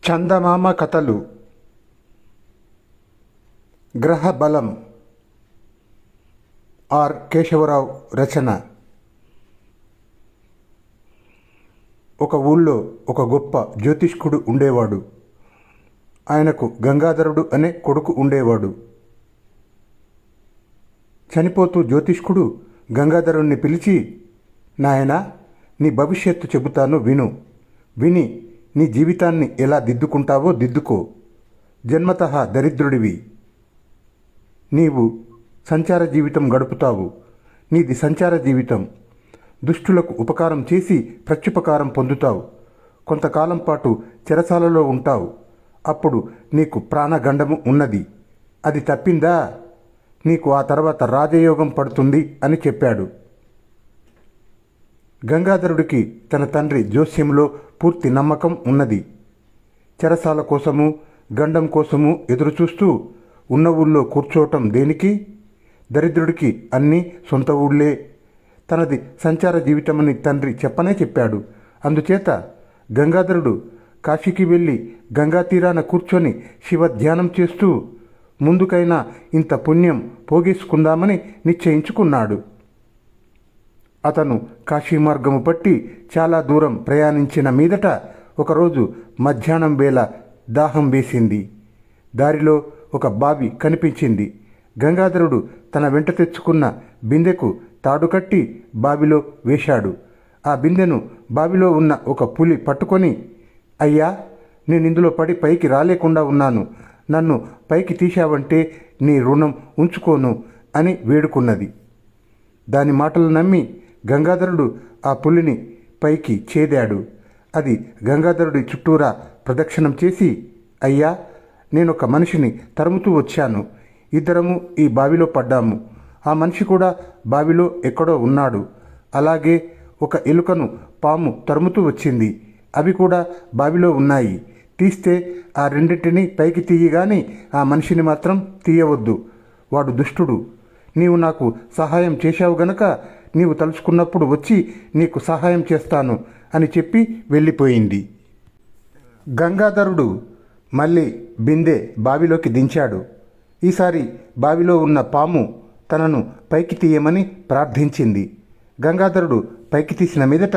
చందమామ కథలు. గ్రహ బలం. ఆర్ కేశవరావు రచన. ఒక ఊళ్ళో ఒక గొప్ప జ్యోతిష్కుడు ఉండేవాడు. ఆయనకు గంగాధరుడు అనే కొడుకు ఉండేవాడు. చనిపోతూ జ్యోతిష్కుడు గంగాధరుణ్ణి పిలిచి, నాయనా, నీ భవిష్యత్తు చెబుతాను విను. విని నీ జీవితాన్ని ఎలా దిద్దుకుంటావో దిద్దుకో. జన్మతః దరిద్రుడివి. నీవు సంచార జీవితం గడుపుతావు. నీది సంచార జీవితం. దుష్టులకు ఉపకారం చేసి ప్రత్యుపకారం పొందుతావు. కొంతకాలం పాటు చెరసాలలో ఉంటావు. అప్పుడు నీకు ప్రాణగండము ఉన్నది. అది తప్పిందా, నీకు ఆ తర్వాత రాజయోగం పడుతుంది అని చెప్పాడు. గంగాధరుడికి తన తండ్రి జోస్యంలో పూర్తి నమ్మకం ఉన్నది. చెరసాల కోసము, గండం కోసము ఎదురుచూస్తూ ఉన్న ఊళ్ళో కూర్చోవటం దేనికి? దరిద్రుడికి అన్నీ సొంత ఊళ్ళే. తనది సంచార జీవితమని తండ్రి చెప్పనే చెప్పాడు. అందుచేత గంగాధరుడు కాశీకి వెళ్ళి గంగా తీరాన కూర్చొని శివ ధ్యానం చేస్తూ ముందుకైనా ఇంత పుణ్యం పోగేసుకుందామని నిశ్చయించుకున్నాడు. అతను కాశీ మార్గము పట్టి చాలా దూరం ప్రయాణించిన మీదట ఒకరోజు మధ్యాహ్నం వేళ దాహం వేసింది. దారిలో ఒక బావి కనిపించింది. గంగాధరుడు తన వెంట తెచ్చుకున్న బిందెకు తాడు కట్టి బావిలో వేశాడు. ఆ బిందెను బావిలో ఉన్న ఒక పులి పట్టుకొని, అయ్యా, నేను ఇందులో పడి పైకి రాలేకుండా ఉన్నాను. నన్ను పైకి తీశావంటే నీ రుణం ఉంచుకోను అని వేడుకున్నది. దాని మాటలు నమ్మి గంగాధరుడు ఆ పులిని పైకి చేదాడు. అది గంగాధరుడి చుట్టూరా ప్రదక్షిణం చేసి, అయ్యా, నేనొక మనిషిని తరుముతూ వచ్చాను. ఇద్దరము ఈ బావిలో పడ్డాము. ఆ మనిషి కూడా బావిలో ఎక్కడో ఉన్నాడు. అలాగే ఒక ఎలుకను పాము తరుముతూ వచ్చింది. అవి కూడా బావిలో ఉన్నాయి. తీస్తే ఆ రెండింటినీ పైకి తీయగాని ఆ మనిషిని మాత్రం తీయవద్దు. వాడు దుష్టుడు. నీవు నాకు సహాయం చేశావు గనక నీవు తలుచుకున్నప్పుడు వచ్చి నీకు సహాయం చేస్తాను అని చెప్పి వెళ్ళిపోయింది. గంగాధరుడు మళ్ళీ బిందె బావిలోకి దించాడు. ఈసారి బావిలో ఉన్న పాము తనను పైకి తీయమని ప్రార్థించింది. గంగాధరుడు పైకి తీసిన మీదట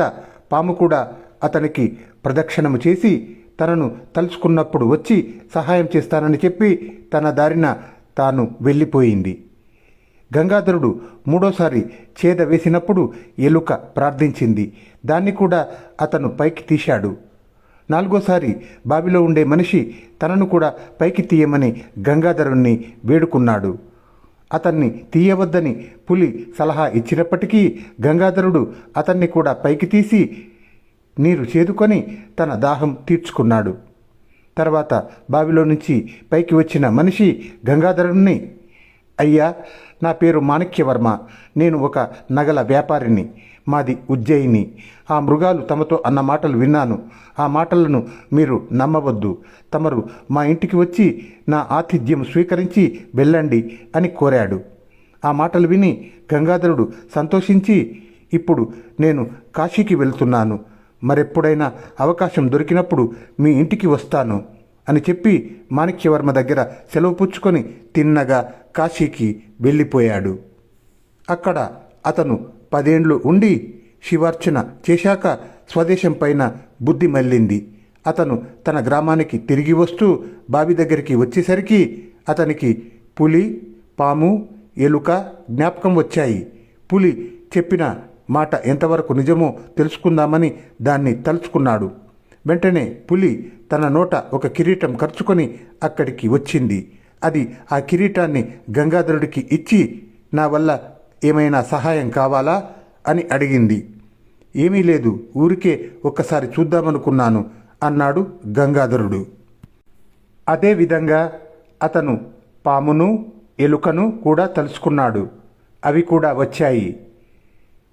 పాము కూడా అతనికి ప్రదక్షిణము చేసి తనను తలుచుకున్నప్పుడు వచ్చి సహాయం చేస్తానని చెప్పి తన దారిన తాను వెళ్ళిపోయింది. గంగాధరుడు మూడోసారి ఛేద వేసినప్పుడు ఎలుక ప్రార్థించింది. దాన్ని కూడా అతను పైకి తీశాడు. నాలుగోసారి బావిలో ఉండే మనిషి తనను కూడా పైకి తీయమని గంగాధరుణ్ణి వేడుకున్నాడు. అతన్ని తీయవద్దని పులి సలహా ఇచ్చినప్పటికీ గంగాధరుడు అతన్ని కూడా పైకి తీసి నీరు చేదుకొని తన దాహం తీర్చుకున్నాడు. తర్వాత బావిలో నుంచి పైకి వచ్చిన మనిషి గంగాధరుణ్ణి, అయ్యా, నా పేరు మాణిక్యవర్మ. నేను ఒక నగల వ్యాపారిని. మాది ఉజ్జయిని. ఆ మృగాలు తమతో అన్న మాటలు విన్నాను. ఆ మాటలను మీరు నమ్మవద్దు. తమరు మా ఇంటికి వచ్చి నా ఆతిథ్యం స్వీకరించి వెళ్ళండి అని కోరాడు. ఆ మాటలు విని గంగాధరుడు సంతోషించి, ఇప్పుడు నేను కాశీకి వెళ్తున్నాను. మరెప్పుడైనా అవకాశం దొరికినప్పుడు మీ ఇంటికి వస్తాను అని చెప్పి మాణిక్యవర్మ దగ్గర సెలవు పుచ్చుకొని తిన్నగా కాశీకి వెళ్ళిపోయాడు. అక్కడ అతను 10 ఏండ్లు ఉండి శివార్చన చేశాక స్వదేశం పైన బుద్ధి మళ్ళింది. అతను తన గ్రామానికి తిరిగి వస్తూ బావి దగ్గరికి వచ్చేసరికి అతనికి పులి, పాము, ఎలుక జ్ఞాపకం వచ్చాయి. పులి చెప్పిన మాట ఎంతవరకు నిజమో తెలుసుకుందామని దాన్ని తలుచుకున్నాడు. వెంటనే పులి తన నోట ఒక కిరీటం ఖర్చుకొని అక్కడికి వచ్చింది. అది ఆ కిరీటాన్ని గంగాధరుడికి ఇచ్చి, నా వల్ల ఏమైనా సహాయం కావాలా అని అడిగింది. ఏమీ లేదు, ఊరికే ఒక్కసారి చూద్దామనుకున్నాను అన్నాడు గంగాధరుడు. అదేవిధంగా అతను పామును, ఎలుకను కూడా తలుచుకున్నాడు. అవి కూడా వచ్చాయి.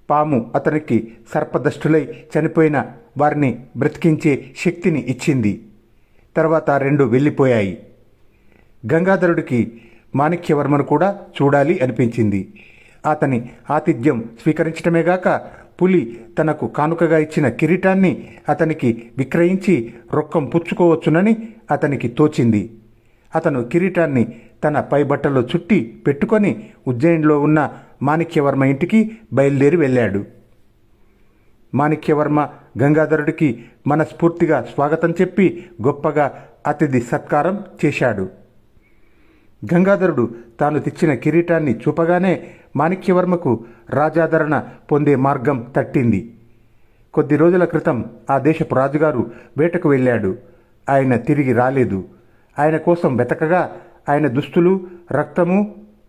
పాము అతనికి సర్పదష్టులై చనిపోయిన వారిని బ్రతికించే శక్తిని ఇచ్చింది. తర్వాత 2 వెళ్ళిపోయాయి. గంగాధరుడికి మాణిక్యవర్మను కూడా చూడాలి అనిపించింది. అతని ఆతిథ్యం స్వీకరించడమేగాక పులి తనకు కానుకగా ఇచ్చిన కిరీటాన్ని అతనికి విక్రయించి రొక్కం పుచ్చుకోవచ్చునని అతనికి తోచింది. అతను కిరీటాన్ని తన పైబట్టలో చుట్టి పెట్టుకొని ఉజ్జయిన్లో ఉన్న మాణిక్యవర్మ ఇంటికి బయలుదేరి వెళ్ళాడు. మాణిక్యవర్మ గంగాధరుడికి మనస్ఫూర్తిగా స్వాగతం చెప్పి గొప్పగా అతిథి సత్కారం చేశాడు. గంగాధరుడు తాను తెచ్చిన కిరీటాన్ని చూపగానే మాణిక్యవర్మకు రాజాదరణ పొందే మార్గం తట్టింది. కొద్ది రోజుల క్రితం ఆ దేశపు రాజుగారు వేటకు వెళ్ళాడు. ఆయన తిరిగి రాలేదు. ఆయన కోసం వెతకగా ఆయన దుస్తులు, రక్తము,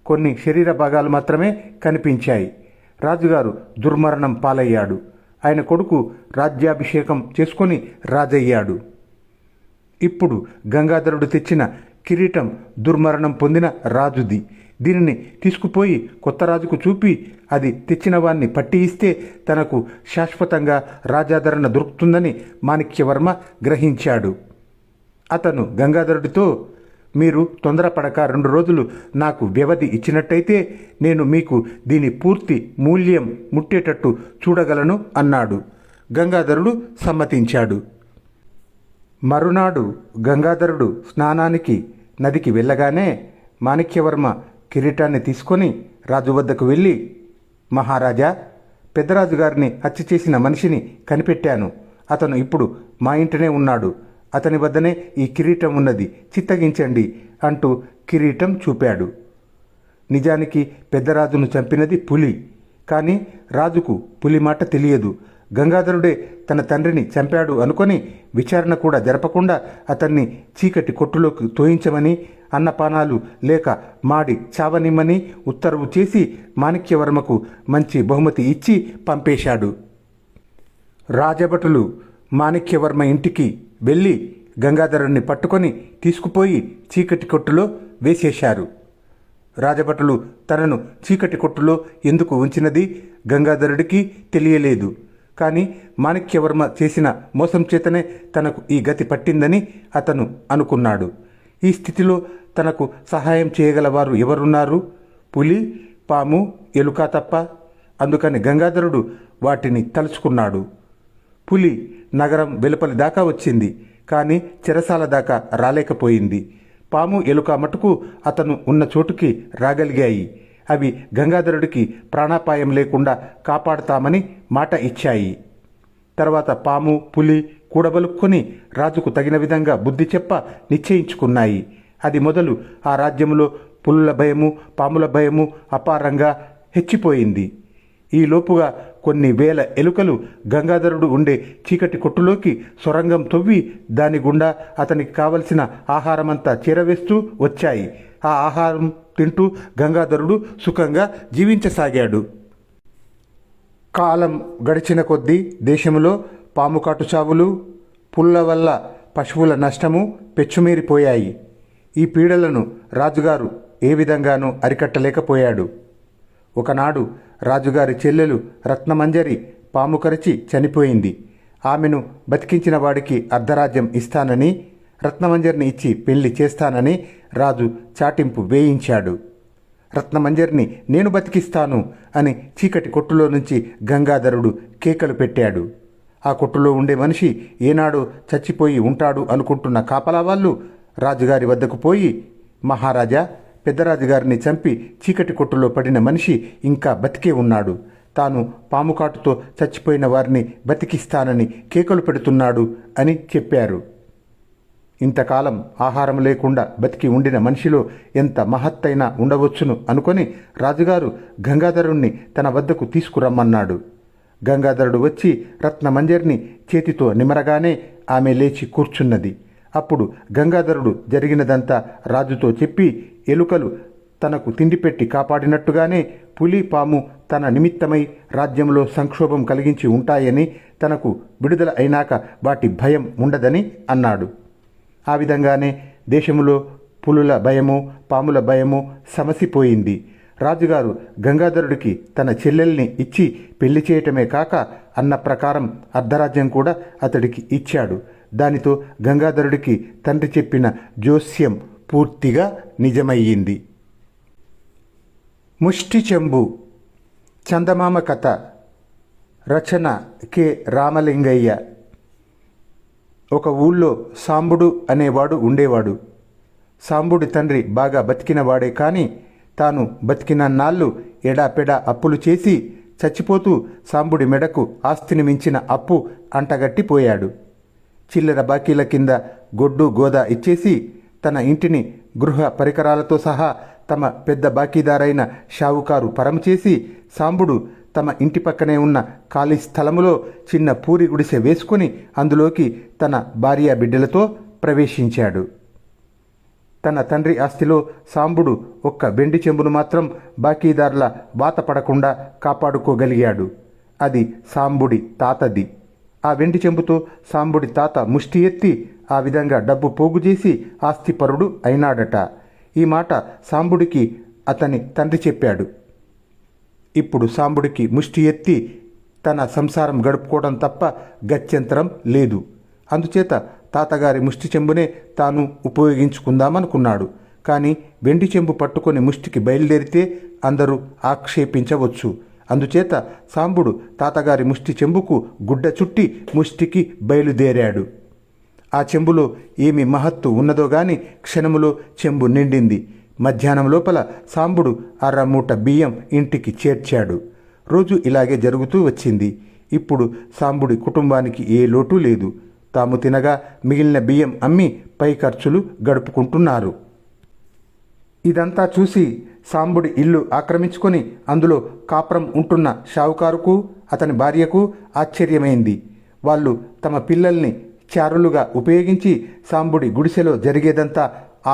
కొన్ని శరీర భాగాలు మాత్రమే కనిపించాయి. రాజుగారు దుర్మరణం పాలయ్యాడు. ఆయన కొడుకు రాజ్యాభిషేకం చేసుకొని రాజయ్యాడు. ఇప్పుడు గంగాధరుడు తెచ్చిన కిరీటం దుర్మరణం పొందిన రాజుది. దీనిని తీసుకుపోయి కొత్త రాజుకు చూపి అది తెచ్చిన వాణ్ణి పట్టి ఇస్తే తనకు శాశ్వతంగా రాజాదరణ దొరుకుతుందని మాణిక్యవర్మ గ్రహించాడు. అతను గంగాధరుడితో, మీరు తొందరపడక 2 రోజులు నాకు వ్యవధి ఇచ్చినట్టయితే నేను మీకు దీని పూర్తి మూల్యం ముట్టేటట్టు చూడగలను అన్నాడు. గంగాధరుడు సమ్మతించాడు. మరునాడు గంగాధరుడు స్నానానికి నదికి వెళ్ళగానే మాణిక్యవర్మ కిరీటాన్ని తీసుకొని రాజు వద్దకు వెళ్ళి, మహారాజా, పెద్దరాజు గారిని హత్య చేసిన మనిషిని కనిపెట్టాను. అతను ఇప్పుడు మా ఇంటనే ఉన్నాడు. అతని వద్దనే ఈ కిరీటం ఉన్నది, చిత్తగించండి అంటూ కిరీటం చూపాడు. నిజానికి పెద్దరాజును చంపినది పులి. కానీ రాజుకు పులి మాట తెలియదు. గంగాధరుడే తన తండ్రిని చంపాడు అనుకొని విచారణ కూడా జరపకుండా అతన్ని చీకటి కొట్టులోకి తోయించమని, అన్నపానాలు లేక మాడి చావనిమ్మని ఉత్తర్వు చేసి మాణిక్యవర్మకు మంచి బహుమతి ఇచ్చి పంపేశాడు. రాజభటులు మాణిక్యవర్మ ఇంటికి వెళ్ళి గంగాధరుణ్ణి పట్టుకొని తీసుకుపోయి చీకటి కొట్టులో వేసేశారు. రాజభటులు తనను చీకటి కొట్టులో ఎందుకు ఉంచినది గంగాధరుడికి తెలియలేదు. కానీ మాణిక్యవర్మ చేసిన మోసం చేతనే తనకు ఈ గతి పట్టిందని అతను అనుకున్నాడు. ఈ స్థితిలో తనకు సహాయం చేయగలవారు ఎవరున్నారు? పులి, పాము, ఎలుక తప్ప. అందుకని గంగాధరుడు వాటిని తలుచుకున్నాడు. పులి నగరం వెలుపలి దాకా వచ్చింది, కానీ చెరసాల దాకా రాలేకపోయింది. పాము, ఎలుక మటుకు అతను ఉన్న చోటుకి రాగలిగాయి. అవి గంగాధరుడికి ప్రాణాపాయం లేకుండా కాపాడుతామని మాట ఇచ్చాయి. తర్వాత పాము, పులి కూడబలుక్కొని రాజుకు తగిన విధంగా బుద్ధి చెప్ప నిశ్చయించుకున్నాయి. అది మొదలు ఆ రాజ్యంలో పులుల భయము, పాముల భయము అపారంగా హెచ్చిపోయింది. ఈలోపుగా కొన్ని వేల ఎలుకలు గంగాధరుడు ఉండే చీకటి కొట్టులోకి సొరంగం తవ్వి దాని గుండా అతనికి కావలసిన ఆహారమంతా చేరవేస్తూ వచ్చాయి. ఆ ఆహారం తింటూ గంగాధరుడు సుఖంగా జీవించసాగాడు. కాలం గడిచిన కొద్దీ దేశంలో పాము కాటు చావులు, పుల్ల వల్ల పశువుల నష్టము పెచ్చుమీరిపోయాయి. ఈ పీడలను రాజుగారు ఏ విధంగానూ అరికట్టలేకపోయాడు. ఒకనాడు రాజుగారి చెల్లెలు రత్నమంజరి పాము కరిచి చనిపోయింది. ఆమెను బతికించిన వాడికి అర్ధరాజ్యం ఇస్తానని, రత్నమంజరిని ఇచ్చి పెళ్లి చేస్తానని రాజు చాటింపు వేయించాడు. రత్నమంజరిని నేను బతికిస్తాను అని చీకటి కొట్టులో నుంచి గంగాధరుడు కేకలు పెట్టాడు. ఆ కొట్టులో ఉండే మనిషి ఏనాడో చచ్చిపోయి ఉంటాడు అనుకుంటున్న కాపలా వాళ్ళు రాజుగారి వద్దకు పోయి, మహారాజా, పెద్దరాజుగారిని చంపి చీకటి కొట్టులో పడిన మనిషి ఇంకా బతికే ఉన్నాడు. తాను పాముకాటుతో చచ్చిపోయిన వారిని బతికిస్తానని కేకలు పెడుతున్నాడు అని చెప్పారు. ఇంతకాలం ఆహారం లేకుండా బతికి ఉండిన మనిషిలో ఎంత మహత్తైన ఉండవచ్చును అనుకొని రాజుగారు గంగాధరుణ్ణి తన వద్దకు తీసుకురమ్మన్నాడు. గంగాధరుడు వచ్చి రత్నమంజరిని చేతితో నిమరగానే ఆమె లేచి కూర్చున్నది. అప్పుడు గంగాధరుడు జరిగినదంతా రాజుతో చెప్పి, ఎలుకలు తనకు తిండిపెట్టి కాపాడినట్టుగానే పులి, పాము తన నిమిత్తమై రాజ్యంలో సంక్షోభం కలిగించి ఉంటాయని, తనకు విడుదల అయినాక వాటి భయం ఉండదని అన్నాడు. ఆ విధంగానే దేశంలో పులుల భయము, పాముల భయము సమసిపోయింది. రాజుగారు గంగాధరుడికి తన చెల్లెల్ని ఇచ్చి పెళ్లి చేయటమే కాక అన్న ప్రకారం అర్ధరాజ్యం కూడా అతడికి ఇచ్చాడు. దానితో గంగాధరుడికి తండ్రి చెప్పిన జోస్యం పూర్తిగా నిజమయ్యింది. ముష్టి చెంబు. చందమామ కథ. రచన కె రామలింగయ్య. ఒక ఊళ్ళో సాంబుడు అనేవాడు ఉండేవాడు. సాంబుడి తండ్రి బాగా బతికినవాడే కాని తాను బతికినన్నాళ్ళు ఎడాపెడా అప్పులు చేసి చచ్చిపోతూ సాంబుడి మెడకు ఆస్తిని మించిన అప్పు అంటగట్టిపోయాడు. చిల్లర బాకీల కింద గొడ్డు గోద ఇచ్చేసి తన ఇంటిని గృహ పరికరాలతో సహా తమ పెద్ద బాకీదారైన షావుకారు పరం చేసి సాంబుడు తమ ఇంటి పక్కనే ఉన్న ఖాళీ స్థలములో చిన్న పూరి గుడిసె వేసుకుని అందులోకి తన భార్య బిడ్డలతో ప్రవేశించాడు. తన తండ్రి ఆస్తిలో సాంబుడు ఒక్క వెండి చెంబును మాత్రం బాకీదారుల వాత పడకుండా కాపాడుకోగలిగాడు. అది సాంబుడి తాతది. ఆ వెండి చెంబుతో సాంబుడి తాత ముష్టి ఎత్తి ఆ విధంగా డబ్బు పోగు చేసి ఆస్తిపరుడు అయినాడట. ఈ మాట సాంబుడికి అతని తండ్రి చెప్పాడు. ఇప్పుడు సాంబుడికి ముష్టి ఎత్తి తన సంసారం గడుపుకోవడం తప్ప గత్యంతరం లేదు. అందుచేత తాతగారి ముష్టి చెంబునే తాను ఉపయోగించుకుందామనుకున్నాడు. కానీ వెండి చెంబు పట్టుకొని ముష్టికి బయలుదేరితే అందరూ ఆక్షేపించవచ్చు. అందుచేత సాంబుడు తాతగారి ముష్టి చెంబుకు గుడ్డ చుట్టి ముష్టికి బయలుదేరాడు. ఆ చెంబులో ఏమి మహత్తు ఉన్నదో గాని క్షణములో చెంబు నిండింది. మధ్యాహ్నం లోపల సాంబుడు 1/2 మూట బియ్యం ఇంటికి చేర్చాడు. రోజు ఇలాగే జరుగుతూ వచ్చింది. ఇప్పుడు సాంబుడి కుటుంబానికి ఏ లోటు లేదు. తాము తినగా మిగిలిన బియ్యం అమ్మి పై ఖర్చులు గడుపుకుంటున్నారు. ఇదంతా చూసి సాంబుడి ఇల్లు ఆక్రమించుకొని అందులో కాపురం ఉంటున్న షావుకారుకు అతని భార్యకు ఆశ్చర్యమైంది. వాళ్ళు తమ పిల్లల్ని చారులుగా ఉపయోగించి సాంబుడి గుడిసెలో జరిగేదంతా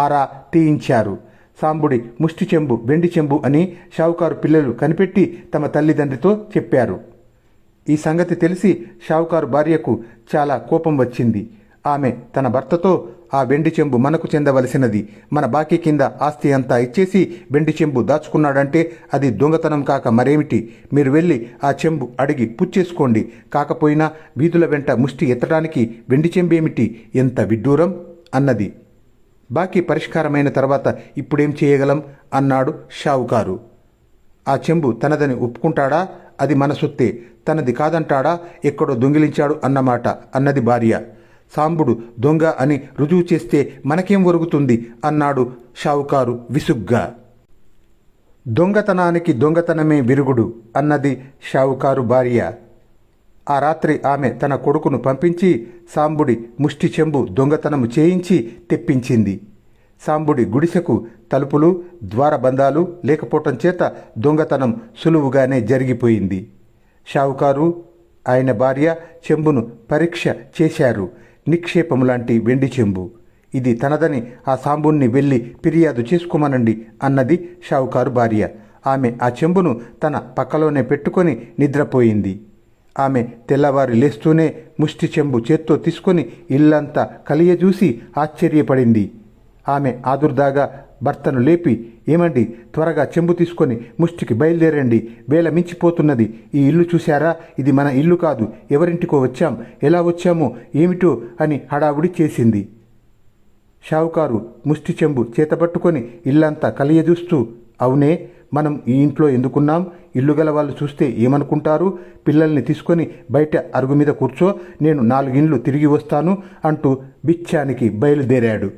ఆరా తీయించారు. సాంబుడి ముష్టి చెంబు వెండి చెంబు అని షావుకారు పిల్లలు కనిపెట్టి తమ తల్లిదండ్రితో చెప్పారు. ఈ సంగతి తెలిసి షావుకారు భార్యకు చాలా కోపం వచ్చింది. ఆమె తన భర్తతో, ఆ వెండి చెంబు మనకు చెందవలసినది. మన బాకీ కింద ఆస్తి అంతా ఇచ్చేసి వెండి చెంబు దాచుకున్నాడంటే అది దొంగతనం కాక మరేమిటి? మీరు వెళ్ళి ఆ చెంబు అడిగి పుచ్చేసుకోండి. కాకపోయినా వీధుల వెంట ముష్టి ఎత్తడానికి వెండి చెంబేమిటి? ఎంత విడ్డూరం అన్నది. బాకీ పరిష్కారమైన తర్వాత ఇప్పుడేం చేయగలం అన్నాడు షావుకారు. ఆ చెంబు తనదని ఒప్పుకుంటాడా? అది మన సొత్తే. తనది కాదంటాడా? ఎక్కడో దొంగిలించాడు అన్నమాట అన్నది భార్య. సాంబుడు దొంగ అని రుజువు చేస్తే మనకేం ఒరుగుతుంది అన్నాడు షావుకారు విసుగ్గా. దొంగతనానికి దొంగతనమే విరుగుడు అన్నది షావుకారు భార్య. ఆ రాత్రి ఆమె తన కొడుకును పంపించి సాంబుడి ముష్టి చెంబు దొంగతనము చేయించి తెప్పించింది. సాంబుడి గుడిసెకు తలుపులు ద్వారబంధాలు లేకపోవటం చేత దొంగతనం సులువుగానే జరిగిపోయింది. షావుకారు ఆయన భార్య చెంబును పరీక్ష చేశారు. నిక్షేపములాంటి వెండి చెంబు. ఇది తనదని ఆ సాంబుణ్ణి వెళ్ళి ఫిర్యాదు చేసుకోమనండి అన్నది షావుకారు భార్య. ఆమె ఆ చెంబును తన పక్కలోనే పెట్టుకొని నిద్రపోయింది. ఆమె తెల్లవారి లేస్తూనే ముష్టి చెంబు చేత్తో తీసుకొని ఇల్లంతా కలియజూసి ఆశ్చర్యపడింది. ఆమె ఆదుర్దాగా భర్తను లేపి, ఏమండి, త్వరగా చెంబు తీసుకొని ముష్టికి బయలుదేరండి. వేళ మించిపోతున్నది. ఈ ఇల్లు చూశారా? ఇది మన ఇల్లు కాదు. ఎవరింటికో వచ్చాం. ఎలా వచ్చామో ఏమిటో అని హడావుడి చేసింది. షావుకారు ముష్టి చెంబు చేతపట్టుకొని ఇల్లంతా కలియజూస్తూ, అవునే, మనం ఈ ఇంట్లో ఎందుకున్నాం? ఇల్లు గల వాళ్ళు చూస్తే ఏమనుకుంటారు? పిల్లల్ని తీసుకొని బయట అరుగు మీద కూర్చో, నేను 4 ఇండ్లు తిరిగి వస్తాను అంటూ బిచ్చానికి బయలుదేరాడు.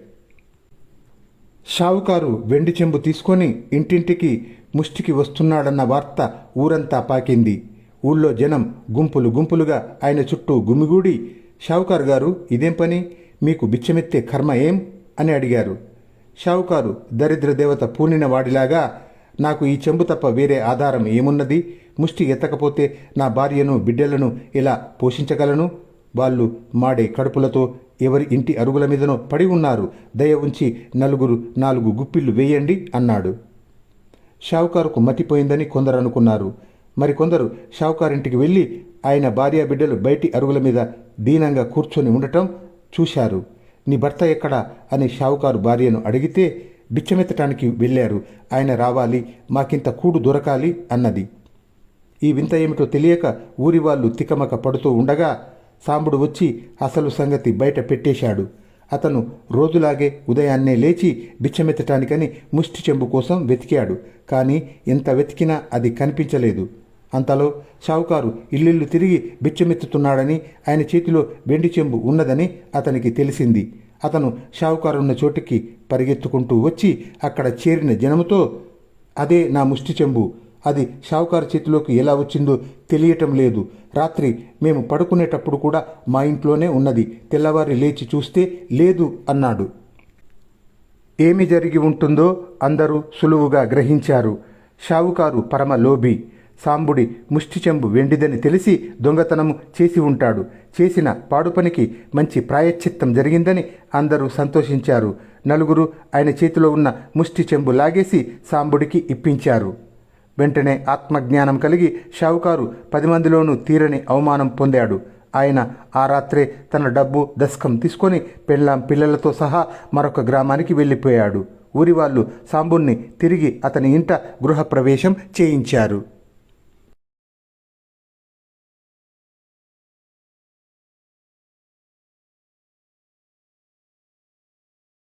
షావుకారు వెండి చెంబు తీసుకొని ఇంటింటికి ముష్టికి వస్తున్నాడన్న వార్త ఊరంతా పాకింది. ఊళ్ళో జనం గుంపులు గుంపులుగా ఆయన చుట్టూ గుమిగూడి, షావుకారు గారు, ఇదేం పని? మీకు బిచ్చమెత్తే కర్మ ఏం అని అడిగారు. షావుకారు దరిద్ర దేవత పూనిన వాడిలాగా, నాకు ఈ చెంబు తప్ప వేరే ఆధారం ఏమున్నది? ముష్టి ఎత్తకపోతే నా భార్యను బిడ్డలను ఎలా పోషించగలను? వాళ్ళు మాడే కడుపులతో ఎవరి ఇంటి అరుగుల మీదనో పడి ఉన్నారు. దయ ఉంచి 4 గుప్పిళ్ళు వేయండి అన్నాడు. షావుకారుకు మతిపోయిందని కొందరు అనుకున్నారు. మరికొందరు షావుకారింటికి వెళ్ళి ఆయన భార్య బిడ్డలు బయటి అరుగుల మీద దీనంగా కూర్చొని ఉండటం చూశారు. నీ భర్త ఎక్కడా అని షావుకారు భార్యను అడిగితే, బిచ్చమెత్తటానికి వెళ్ళారు. ఆయన రావాలి, మాకింత కూడు దొరకాలి అన్నది. ఈ వింత ఏమిటో తెలియక ఊరి వాళ్ళు తికమక పడుతూ ఉండగా సాంబుడు వచ్చి అసలు సంగతి బయట పెట్టేశాడు. అతను రోజులాగే ఉదయాన్నే లేచి బిచ్చమెత్తటానికని ముష్టి చెంబు కోసం వెతికాడు. కానీ ఎంత వెతికినా అది కనిపించలేదు. అంతలో షావుకారు ఇల్లిల్లు తిరిగి బిచ్చమెత్తుతున్నాడని, ఆయన చేతిలో వెండి చెంబు ఉన్నదని అతనికి తెలిసింది. అతను షావుకారున్న చోటికి పరిగెత్తుకుంటూ వచ్చి అక్కడ చేరిన జనముతో, అదే నా ముష్టి చెంబు, అది షావుకారు చేతిలోకి ఎలా వచ్చిందో తెలియటం లేదు. రాత్రి మేము పడుకునేటప్పుడు కూడా మా ఇంట్లోనే ఉన్నది. తెల్లవారి లేచి చూస్తే లేదు అన్నాడు. ఏమి జరిగి ఉంటుందో అందరూ సులువుగా గ్రహించారు. షావుకారు పరమ లోభి. సాంబుడి ముష్టి చెంబు వెండిదని తెలిసి దొంగతనము చేసి ఉంటాడు. చేసిన పాడుపనికి మంచి ప్రాయశ్చిత్తం జరిగిందని అందరూ సంతోషించారు. నలుగురు ఆయన చేతిలో ఉన్న ముష్టి చెంబు లాగేసి సాంబుడికి ఇప్పించారు. వెంటనే ఆత్మజ్ఞానం కలిగి షావుకారు 10 మందిలోనూ తీరని అవమానం పొందాడు. ఆయన ఆ రాత్రే తన డబ్బు దస్కం తీసుకొని పెళ్ళాం పిల్లలతో సహా మరొక గ్రామానికి వెళ్ళిపోయాడు. ఊరివాళ్ళు సాంబుణ్ణి తిరిగి అతని ఇంట గృహప్రవేశం చేయించారు.